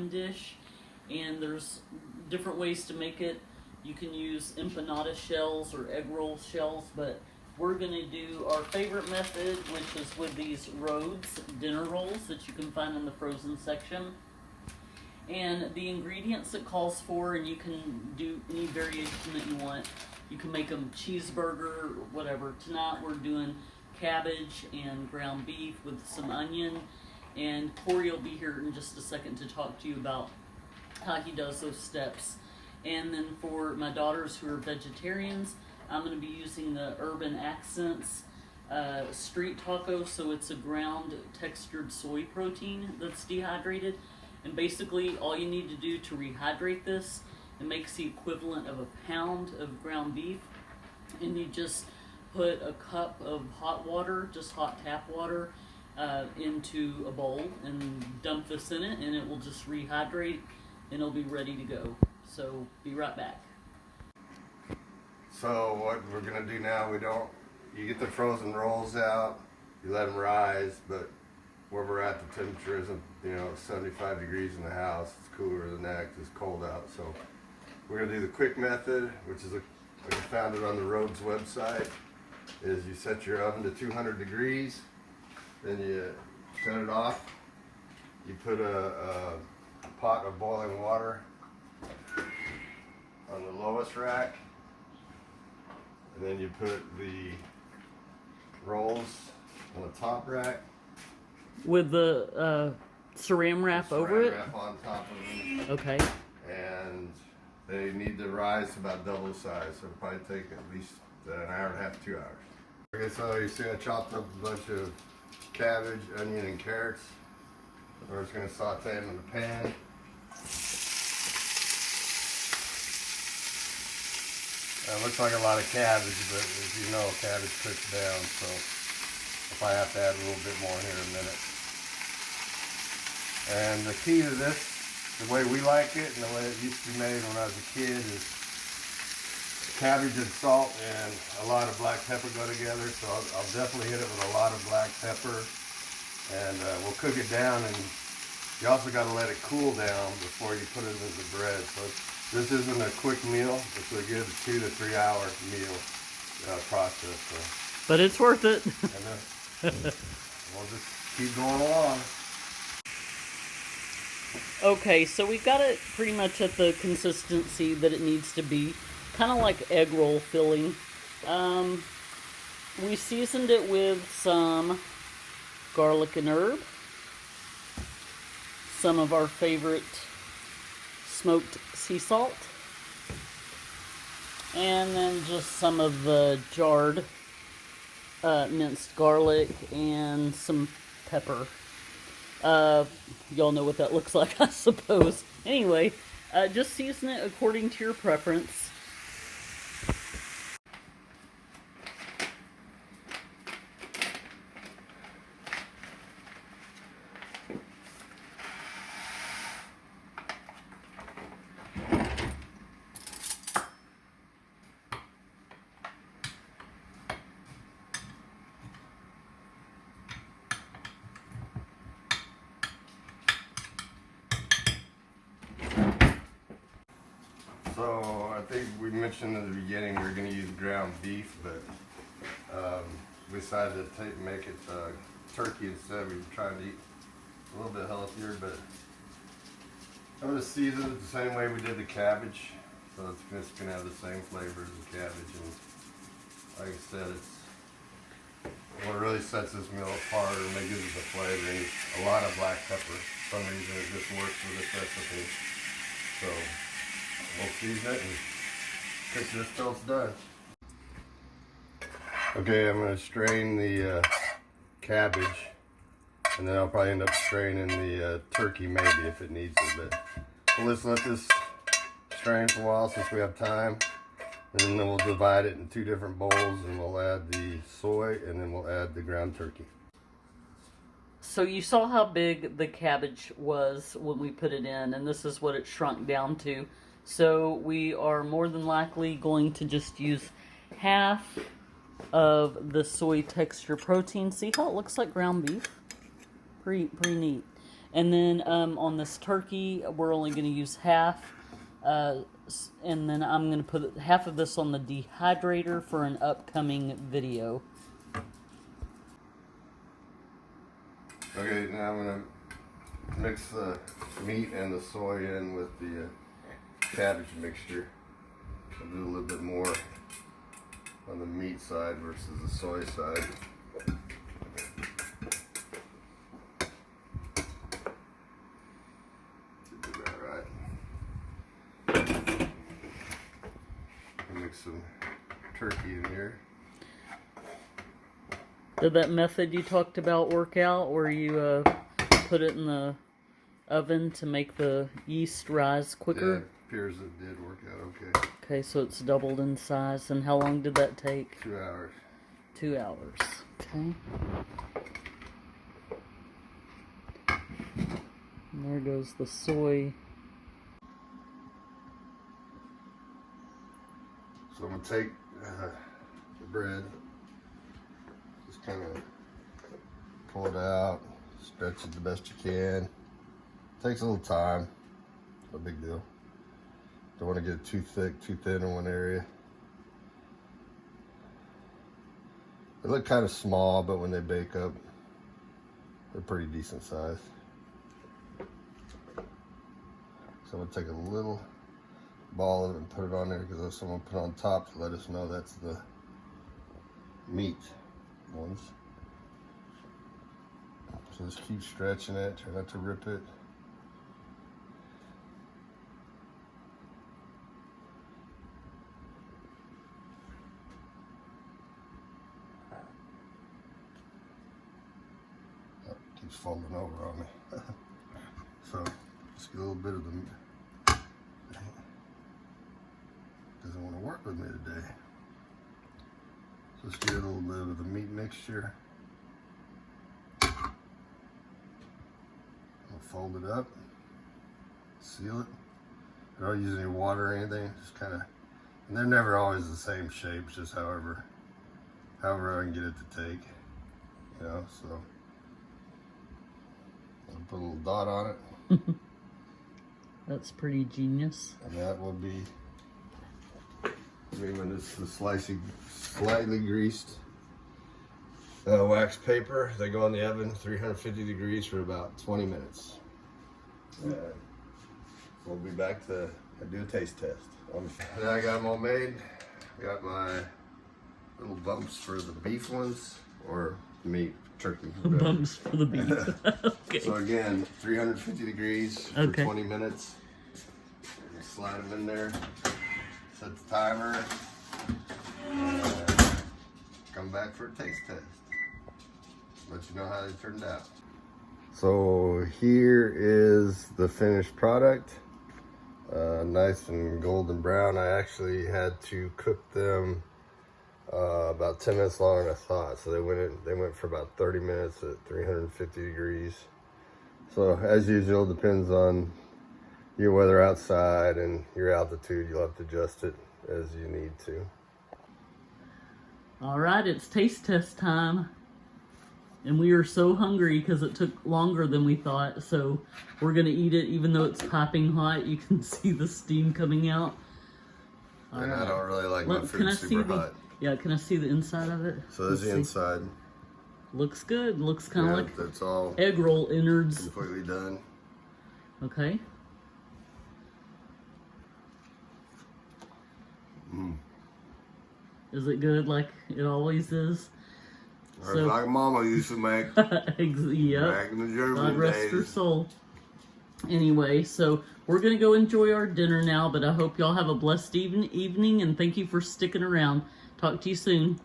vegetarian dish, and there's different ways to make it. You can use empanada shells or egg roll shells, but we're going to do our favorite method, which is with these Rhodes dinner rolls that you can find in the frozen section. And the ingredients it calls for, and you can do any variation that you want. You can make them cheeseburger, whatever. Tonight we're doing cabbage and ground beef with some onion. And Corey will be here in just a second to talk to you about how he does those steps. And then for my daughters who are vegetarians, I'm going to be using the Urban Accents street taco. So it's a ground textured soy protein that's dehydrated. And basically all you need to do to rehydrate this, it makes the equivalent of a pound of ground beef. And you just put a cup of hot water, just hot tap water, into a bowl and dump this in it, and it will just rehydrate and it'll be ready to go. So be right back. So what we're gonna do now, you get the frozen rolls out, you let them rise, but where we're at, the temperature isn't, 75 degrees in the house. It's cooler than that 'cause it's cold out. So we're gonna do the quick method, which is like I found it on the Rhodes website. Is you set your oven to 200 degrees, then you shut it off. You put a pot of boiling water on the lowest rack, and then you put the rolls on the top rack with the saran wrap over it. Wrap on top of it. Okay. And they need to rise to about double the size, so it'll probably take at least an hour and a half, 2 hours. Okay, so you see I chopped up a bunch of cabbage, onion, and carrots. We're just going to saute them in the pan. It looks like a lot of cabbage, but as you know, cabbage cooks down, so I'll probably have to add a little bit more here in a minute. And the key to this, the way we like it and the way it used to be made when I was a kid, is cabbage and salt and a lot of black pepper go together. So I'll definitely hit it with a lot of black pepper, and we'll cook it down. And you also got to let it cool down before you put it into bread. So this isn't a quick meal. It's a good 2 to 3 hour meal process. So. But it's worth it. And we'll just keep going along. Okay, so we got it pretty much at the consistency that it needs to be. Kind of like egg roll filling. We seasoned it with some garlic and herb. Some of our favorite smoked sea salt. And then just some of the jarred minced garlic and some pepper. Y'all know what that looks like, I suppose. Anyway, just season it according to your preference. So I think we mentioned in the beginning we were going to use ground beef, but we decided to make it turkey instead. We tried to eat a little bit healthier, but I'm going to season it the same way we did the cabbage. So it's just going to have the same flavors as cabbage, and like I said, it's what really sets this meal apart and gives it the flavor. And a lot of black pepper. For some reason it just works with this recipe. So we'll season it and cook this till it's done. Okay, I'm going to strain the cabbage, and then I'll probably end up straining the turkey maybe if it needs a bit. So let's let this strain for a while since we have time, and then we'll divide it in 2 different bowls, and we'll add the soy, and then we'll add the ground turkey. So you saw how big the cabbage was when we put it in, and this is what it shrunk down to. So we are more than likely going to just use half of the soy texture protein. See how it looks like ground beef? Pretty neat. And then on this turkey, we're only going to use half. And then I'm going to put half of this on the dehydrator for an upcoming video. Okay, now I'm going to mix the meat and the soy in with the cabbage mixture. I'll do a little bit more on the meat side versus the soy side. Do that right. Mix some turkey in here. Did that method you talked about work out, where you put it in the oven to make the yeast rise quicker? Yeah, it appears it did work out okay. Okay, so it's doubled in size. And how long did that take? 2 hours. 2 hours. Okay. And there goes the soy. So I'm going to take the bread, just kind of pull it out, stretch it the best you can. Takes a little time, no big deal. Don't want to get it too thick, too thin in one area. They look kind of small, but when they bake up, they're pretty decent size. So I'm going to take a little ball of it and put it on there, because if someone put it on top to let us know that's the meat ones. So just keep stretching it, try not to rip it. Keeps falling over on me. So just get a little bit of the, doesn't want to work with me today. So let's get a little bit of the meat mixture. I'll fold it up, seal it. I don't use any water or anything, just kind of, and they're never always the same shape, just however I can get it to take, you know, so. I'll put a little dot on it. That's pretty genius. And that will be, when it's the slightly greased wax paper. They go in the oven 350 degrees for about 20 minutes. We'll be back to do a taste test. Now I got them all made. Got my little bumps for the beef ones, or meat, turkey. Bumps for the beef. Okay. So again, 350 degrees for Okay. 20 minutes. Just slide them in there, set the timer, and come back for a taste test. Let you know how they turned out. So here is the finished product. Nice and golden brown. I actually had to cook them about 10 minutes longer than I thought. So they went for about 30 minutes at 350 degrees. So as usual, depends on your weather outside and your altitude. You'll have to adjust it as you need to. All right, it's taste test time. And we are so hungry because it took longer than we thought. So we're going to eat it even though it's piping hot. You can see the steam coming out. All And right. I don't really like my Can food I see super the, hot. Yeah, can I see the inside of it? So there's Let's the see. inside. Looks good. Looks kind of like that's all egg roll innards. completely done. Okay. Is it good like it always is? Or So- like Mama used to make Yep. back in the God German rest her days. soul. Anyway, so we're going to go enjoy our dinner now, but I hope y'all have a blessed evening, and thank you for sticking around. Talk to you soon.